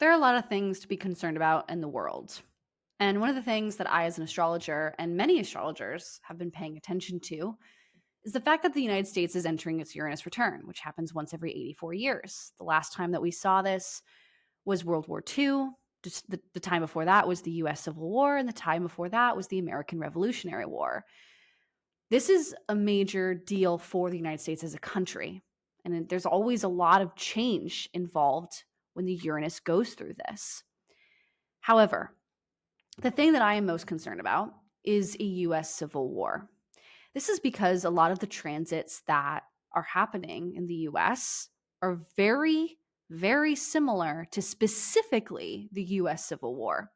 There are a lot of things to be concerned about in the world. And one of the things that I, as an astrologer, and many astrologers have been paying attention to is the fact that the United States is entering its Uranus return, which happens once every 84 years. The last time that we saw this was World War II. Just the time before that was the US Civil War, and the time before that was the American Revolutionary War. This is a major deal for the United States as a country. And there's always a lot of change involved when the Uranus goes through this. However, the thing that I am most concerned about is a US civil war. This is because a lot of the transits that are happening in the US are very, very similar to specifically the US Civil War.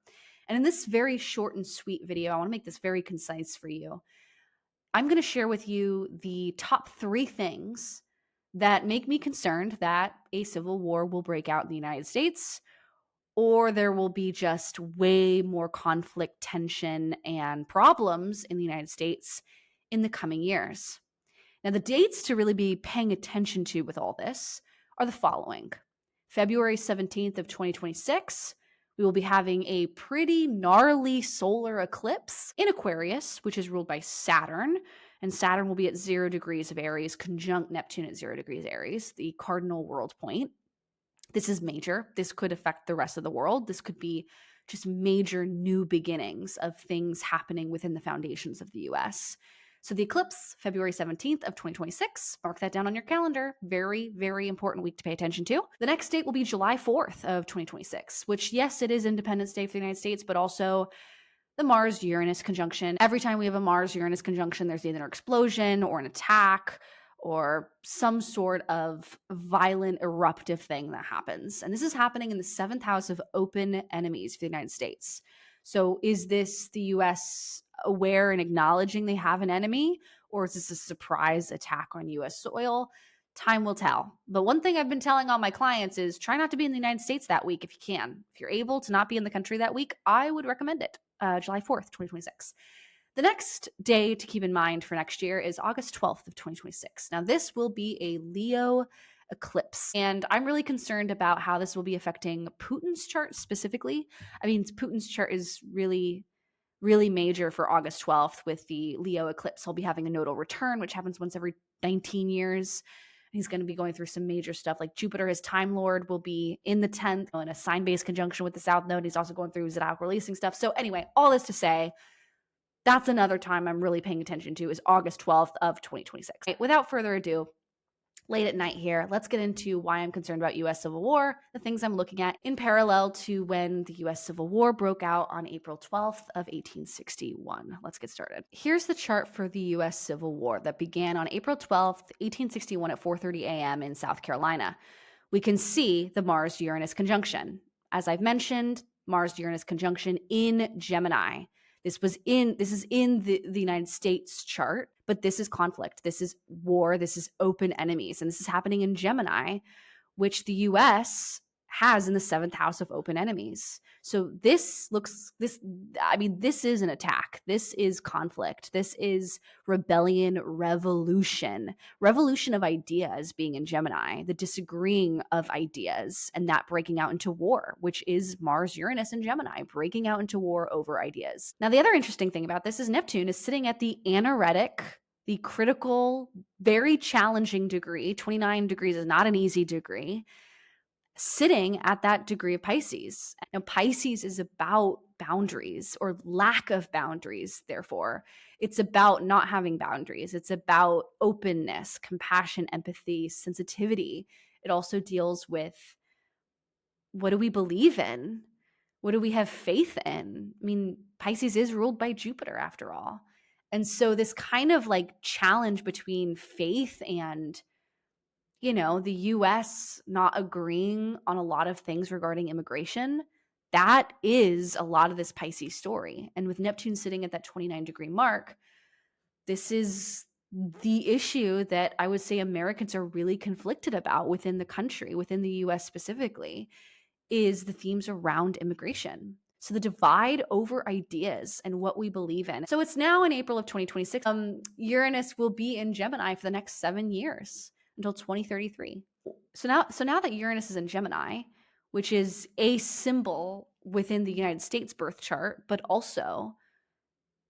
And in this very short and sweet video, I want to make this very concise for you. I'm going to share with you the top 3 things that make me concerned that a civil war will break out in the United States, or there will be just way more conflict, tension, and problems in the United States in the coming years. Now, the dates to really be paying attention to with all this are the following. February 17th of 2026, we will be having a pretty gnarly solar eclipse in Aquarius, which is ruled by Saturn. And Saturn will be at 0 degrees of Aries, conjunct Neptune at 0 degrees Aries, the cardinal world point. This is major. This could affect the rest of the world. This could be just major new beginnings of things happening within the foundations of the US. So the eclipse, February 17th of 2026, mark that down on your calendar. Very, very important week to pay attention to. The next date will be July 4th of 2026, which, yes, it is Independence Day for the United States, but also the Mars-Uranus conjunction. Every time we have a Mars-Uranus conjunction, there's either an explosion or an attack or some sort of violent eruptive thing that happens. And this is happening in the 7th house of open enemies for the United States. So is this the US aware and acknowledging they have an enemy, or is this a surprise attack on US soil? Time will tell. But one thing I've been telling all my clients is try not to be in the United States that week if you can. If you're able to not be in the country that week, I would recommend it. July 4th, 2026. The next day to keep in mind for next year is August 12th of 2026. Now, this will be a Leo eclipse, and I'm really concerned about how this will be affecting Putin's chart specifically. I mean, Putin's chart is really, really major for August 12th with the Leo eclipse. He'll be having a nodal return, which happens once every 19 years. He's going to be going through some major stuff like Jupiter, his time lord, will be in the 10th in a sign-based conjunction with the South Node. He's also going through zodiac releasing stuff. So anyway, all this to say, that's another time I'm really paying attention to is August 12th of 2026. Okay, without further ado, late at night here, let's get into why I'm concerned about US Civil War, the things I'm looking at in parallel to when the US Civil War broke out on April 12th of 1861. Let's get started. Here's the chart for the US Civil War that began on April 12th, 1861 at 4:30 a.m. in South Carolina. We can see the Mars-Uranus conjunction. As I've mentioned, Mars-Uranus conjunction in Gemini. This is in the United States chart, but this is conflict. This is war. This is open enemies. And this is happening in Gemini, which the US has in the 7th house of open enemies. So this is an attack. This is conflict. This is rebellion, revolution of ideas being in Gemini, the disagreeing of ideas and that breaking out into war, which is Mars, Uranus, and Gemini, breaking out into war over ideas. Now, the other interesting thing about this is Neptune is sitting at the anaretic, the critical, very challenging degree. 29 degrees is not an easy degree, sitting at that degree of Pisces. Now, Pisces is about boundaries or lack of boundaries, therefore. It's about not having boundaries. It's about openness, compassion, empathy, sensitivity. It also deals with what do we believe in? What do we have faith in? I mean, Pisces is ruled by Jupiter after all. And so this kind of like challenge between faith and the US not agreeing on a lot of things regarding immigration, that is a lot of this Pisces story. And with Neptune sitting at that 29 degree mark, this is the issue that I would say Americans are really conflicted about within the country, within the US specifically, is the themes around immigration. So the divide over ideas and what we believe in. So it's now in April of 2026. Uranus will be in Gemini for the next 7 years. Until 2033. So now that Uranus is in Gemini, which is a symbol within the United States birth chart, but also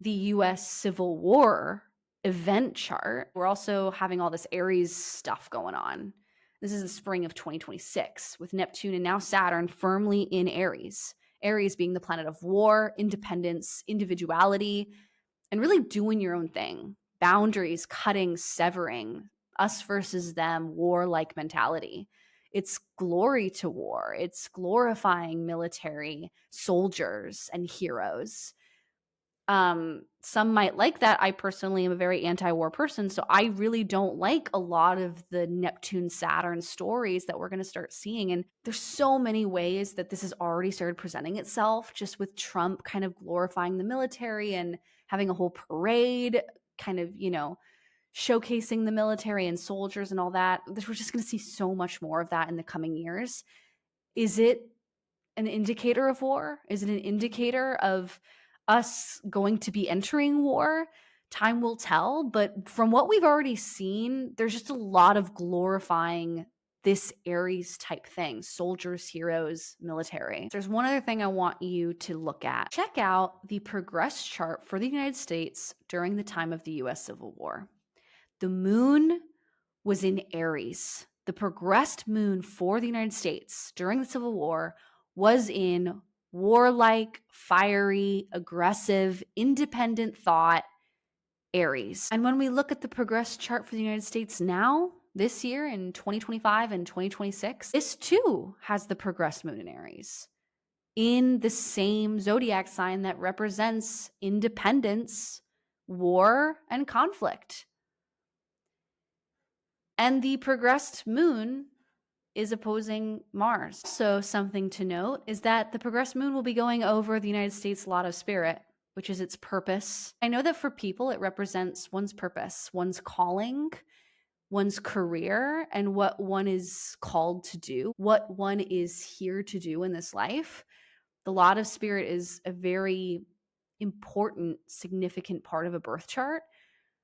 the US Civil War event chart. We're also having all this Aries stuff going on. This is the spring of 2026 with Neptune and now Saturn firmly in Aries. Aries being the planet of war, independence, individuality, and really doing your own thing. Boundaries, cutting, severing, us versus them, war-like mentality. It's glory to war. It's glorifying military soldiers and heroes. Some might like that. I personally am a very anti-war person, so I really don't like a lot of the Neptune Saturn stories that we're going to start seeing. And there's so many ways that this has already started presenting itself, just with Trump kind of glorifying the military and having a whole parade, kind of, showcasing the military and soldiers and all that. We're just going to see so much more of that in the coming years. Is it an indicator of war? Is it an indicator of us going to be entering war? Time will tell, but from what we've already seen, there's just a lot of glorifying this Aries type thing, soldiers, heroes, military. There's one other thing I want you to look at. Check out the progress chart for the United States during the time of the US Civil War. The moon was in Aries. The progressed moon for the United States during the Civil War was in warlike, fiery, aggressive, independent thought, Aries. And when we look at the progress chart for the United States now, this year in 2025 and 2026, this too has the progressed moon in Aries in the same zodiac sign that represents independence, war, and conflict. And the progressed moon is opposing Mars. So something to note is that the progressed moon will be going over the United States lot of spirit, which is its purpose. I know that for people, it represents one's purpose, one's calling, one's career, and what one is called to do, what one is here to do in this life. The lot of spirit is a very important, significant part of a birth chart.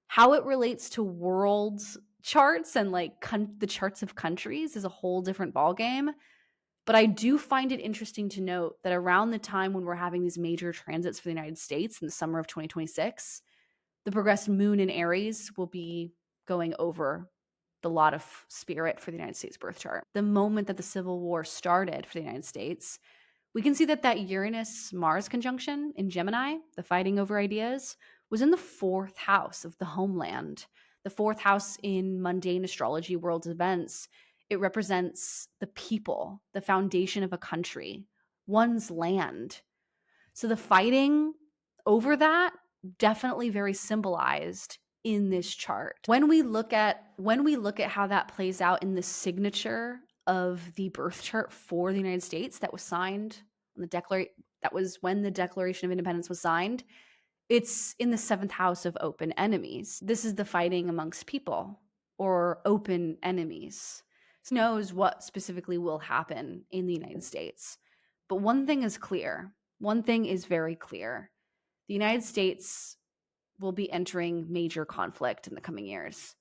How it relates to world charts and the charts of countries is a whole different ballgame. But I do find it interesting to note that around the time when we're having these major transits for the United States in the summer of 2026, the progressed moon in Aries will be going over the lot of spirit for the United States birth chart. The moment that the Civil War started for the United States, we can see that Uranus-Mars conjunction in Gemini, the fighting over ideas, was in the 4th house of the homeland. The 4th house in mundane astrology world events, it represents the people, the foundation of a country, one's land. So the fighting over that definitely very symbolized in this chart. When we look at how that plays out in the signature of the birth chart for the United States that was signed on that was when the Declaration of Independence was signed, it's in the 7th house of open enemies. This is the fighting amongst people or open enemies. So knows what specifically will happen in the United States. But one thing is clear. One thing is very clear. The United States will be entering major conflict in the coming years.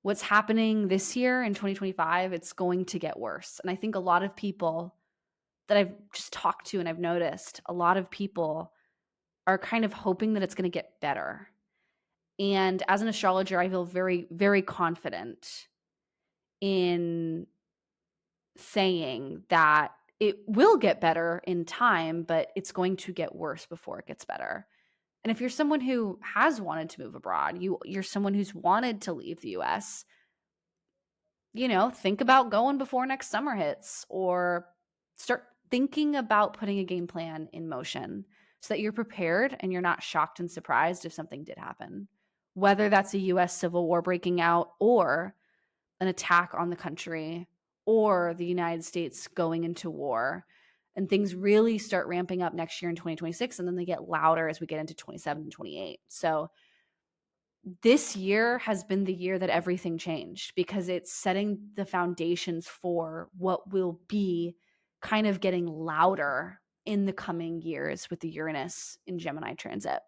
What's happening this year in 2025, it's going to get worse. And I think a lot of people that I've just talked to and I've noticed, a lot of people are kind of hoping that it's going to get better. And as an astrologer, I feel very, very confident in saying that it will get better in time, but it's going to get worse before it gets better. And if you're someone who has wanted to move abroad, you're someone who's wanted to leave the US, think about going before next summer hits, or start thinking about putting a game plan in motion so that you're prepared and you're not shocked and surprised if something did happen, whether that's a US Civil War breaking out or an attack on the country or the United States going into war, and things really start ramping up next year in 2026, and then they get louder as we get into 27 and 28. So this year has been the year that everything changed, because it's setting the foundations for what will be kind of getting louder in the coming years with the Uranus in Gemini transit,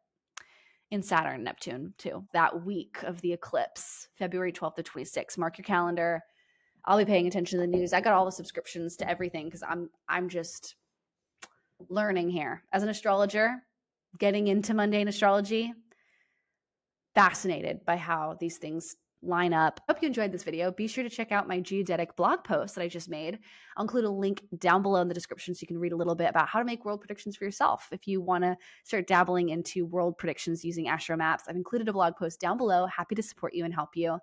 in Saturn and Neptune too. That week of the eclipse, February 12th to 26th, mark your calendar. I'll be paying attention to the news. I got all the subscriptions to everything because I'm just learning here as an astrologer, getting into mundane astrology, fascinated by how these things line up. Hope you enjoyed this video. Be sure to check out my geodetic blog post that I just made. I'll include a link down below in the description so you can read a little bit about how to make world predictions for yourself. If you want to start dabbling into world predictions using astro maps, I've included a blog post down below. Happy to support you and help you.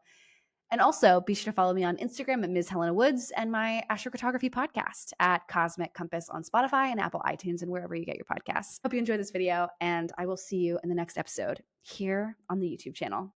And also be sure to follow me on Instagram at Ms. Helena Woods and my astrocartography podcast at Cosmic Compass on Spotify and Apple iTunes and wherever you get your podcasts. Hope you enjoyed this video, and I will see you in the next episode here on the YouTube channel.